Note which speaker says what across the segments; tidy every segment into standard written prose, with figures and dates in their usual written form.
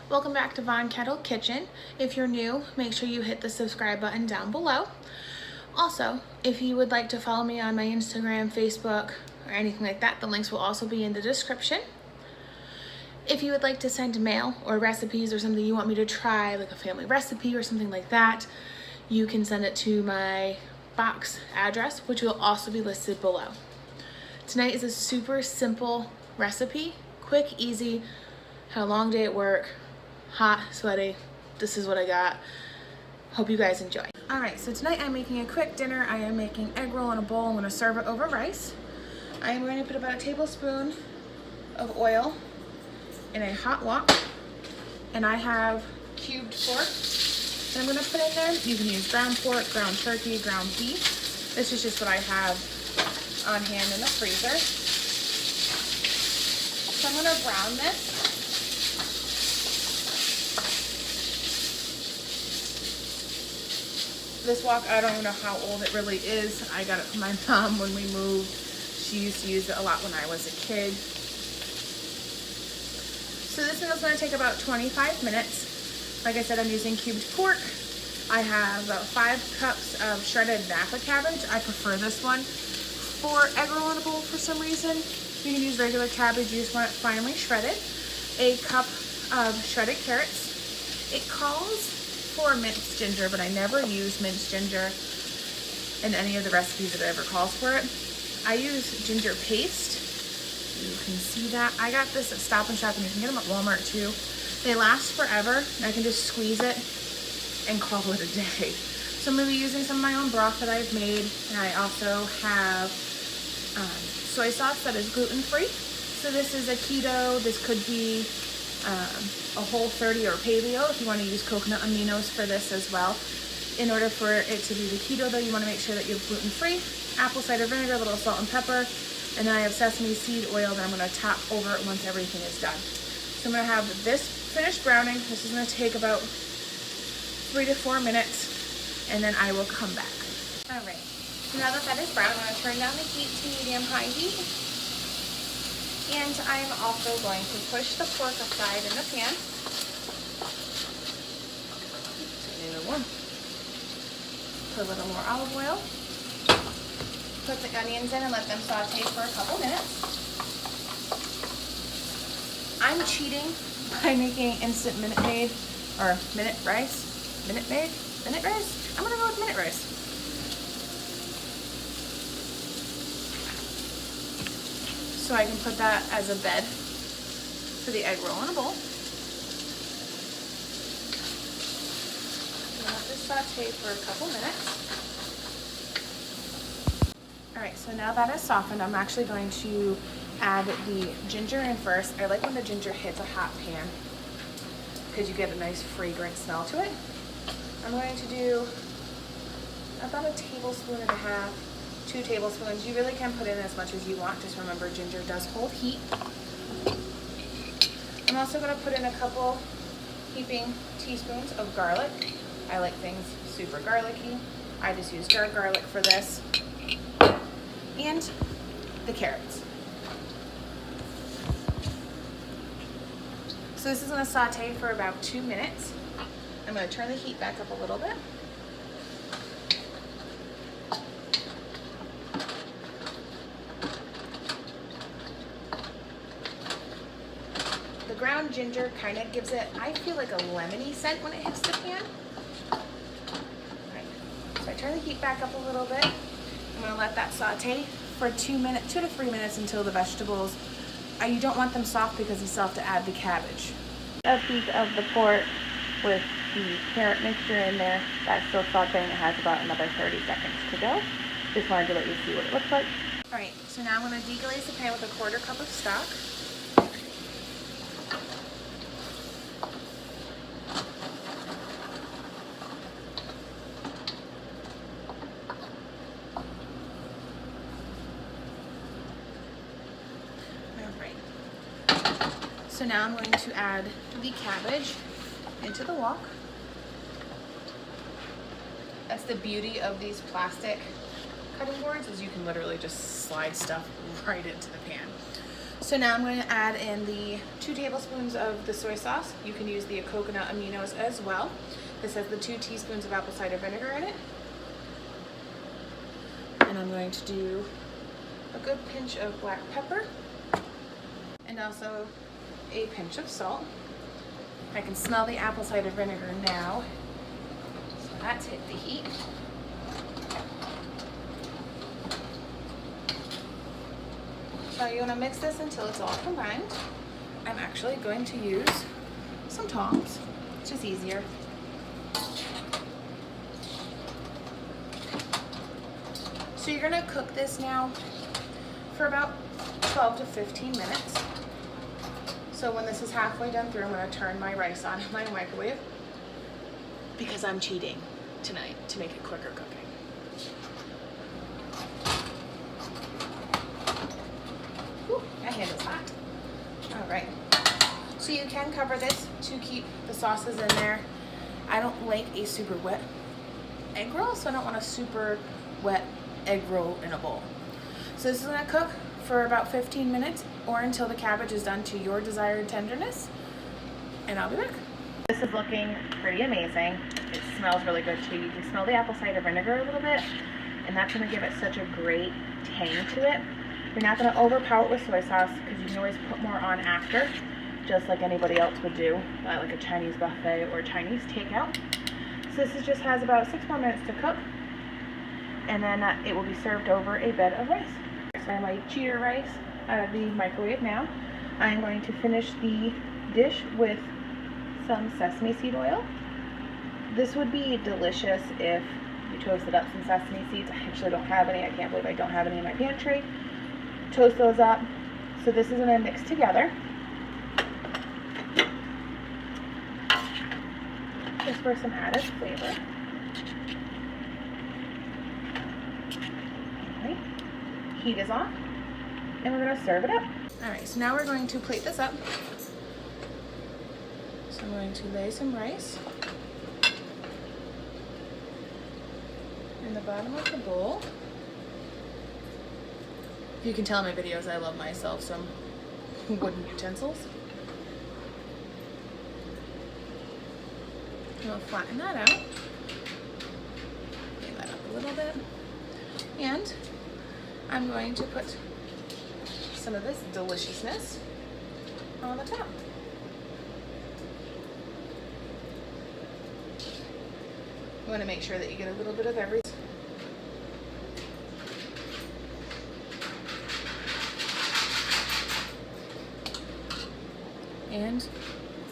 Speaker 1: Welcome back to Von Kettle Kitchen. If you're new, make sure you hit the subscribe button down below. Also, if you would like to follow me on my Instagram, Facebook, or anything like that, the links will also be in the description. If you would like to send mail or recipes or something you want me to try, like a family recipe or something like that, you can send it to my box address, which will also be listed below. Tonight is a super simple recipe, quick, easy, had a long day at work, hot, sweaty. This is what I got. Hope you guys enjoy. All right, so tonight I'm making a quick dinner. I am making egg roll in a bowl. I'm gonna serve it over rice. I am going to put about a tablespoon of oil in a hot wok, and I have cubed pork that I'm gonna put in there. You can use ground pork, ground turkey, ground beef. This is just what I have on hand in the freezer. So I'm gonna brown this. This wok, I don't even know how old it really is. I got it from my mom when we moved. She used to use it a lot when I was a kid. So this one is going to take about 25 minutes. Like I said, I'm using cubed pork. I have about 5 cups of shredded Nappa cabbage. I prefer this one for egg roll in a bowl for some reason. You can use regular cabbage, you just want it finely shredded. A cup of shredded carrots. It calls for minced ginger, but I never use minced ginger in any of the recipes that it ever calls for it. I use ginger paste. You can see that. I got this at Stop and Shop, and you can get them at Walmart too. They last forever. I can just squeeze it and call it a day. So I'm going to be using some of my own broth that I've made, and I also have soy sauce that is gluten-free. So this is a keto. This could be a Whole30 or Paleo if you want to use coconut aminos for this as well. In order for it to be the keto though, you want to make sure that you have gluten-free, apple cider vinegar, a little salt and pepper, and then I have sesame seed oil that I'm going to top over it once everything is done. So I'm going to have this finished browning. This is going to take about 3 to 4 minutes, and then I will come back. All right, so now that is brown, I'm going to turn down the heat to medium-high heat. And I'm also going to push the pork aside in the pan. Put a little more olive oil. Put the onions in and let them saute for a couple minutes. I'm cheating by making instant Minute Maid or Minute Rice. Minute Maid? Minute Rice? I'm gonna go with Minute Rice. So I can put that as a bed for the egg roll in a bowl. Let this saute for a couple minutes. All right, so now that is softened, I'm actually going to add the ginger in first. I like when the ginger hits a hot pan because you get a nice fragrant smell to it. I'm going to do about a tablespoon and a half. 2 tablespoons. You really can put in as much as you want. Just remember, ginger does hold heat. I'm also going to put in a couple heaping teaspoons of garlic. I like things super garlicky. I just use dark garlic for this. And the carrots. So this is going to saute for about 2 minutes. I'm going to turn the heat back up a little bit. Ground ginger kind of gives it, I feel like a lemony scent when it hits the pan. Right. So I turn the heat back up a little bit. I'm going to let that saute for 2 to 3 minutes until the vegetables, you don't want them soft because you still have to add the cabbage. A piece of the pork with the carrot mixture in there, that's still sauteing. It has about another 30 seconds to go. Just wanted to let you see what it looks like. All right, so now I'm going to deglaze the pan with a 1/4 cup of stock. So now I'm going to add the cabbage into the wok. That's the beauty of these plastic cutting boards, is you can literally just slide stuff right into the pan. So now I'm going to add in the 2 tablespoons of the soy sauce. You can use the coconut aminos as well. This has the 2 teaspoons of apple cider vinegar in it. And I'm going to do a good pinch of black pepper and also a pinch of salt. I can smell the apple cider vinegar now, so that's hit the heat. So you want to mix this until it's all combined. I'm actually going to use some tongs, it's just easier. So you're going to cook this now for about 12 to 15 minutes. So when this is halfway done through, I'm going to turn my rice on in my microwave because I'm cheating tonight to make it quicker cooking. Ooh, that handle's hot. All right. So you can cover this to keep the sauces in there. I don't like a super wet egg roll, so I don't want a super wet egg roll in a bowl. So this is going to cook for about 15 minutes or until the cabbage is done to your desired tenderness, and I'll be back. This is looking pretty amazing. It smells really good too. You can smell the apple cider vinegar a little bit, and that's going to give it such a great tang to it. You're not going to overpower it with soy sauce because you can always put more on after, just like anybody else would do, like a Chinese buffet or Chinese takeout. So this just has about 6 more minutes to cook, and then it will be served over a bed of rice. So I have my cheater rice out of the microwave now. I'm going to finish the dish with some sesame seed oil. This would be delicious if you toasted up some sesame seeds. I actually don't have any. I can't believe I don't have any in my pantry. Toast those up. So this is going to mix together. Just for some added flavor. Alright, heat is on, and we're going to serve it up. Alright, so now we're going to plate this up. So I'm going to lay some rice in the bottom of the bowl. If you can tell in my videos, I love myself some wooden utensils. We'll flatten that out. Lay that up a little bit. And I'm going to put some of this deliciousness on the top. You want to make sure that you get a little bit of everything. And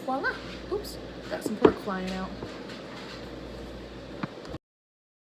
Speaker 1: voila. Oops, got some pork flying out.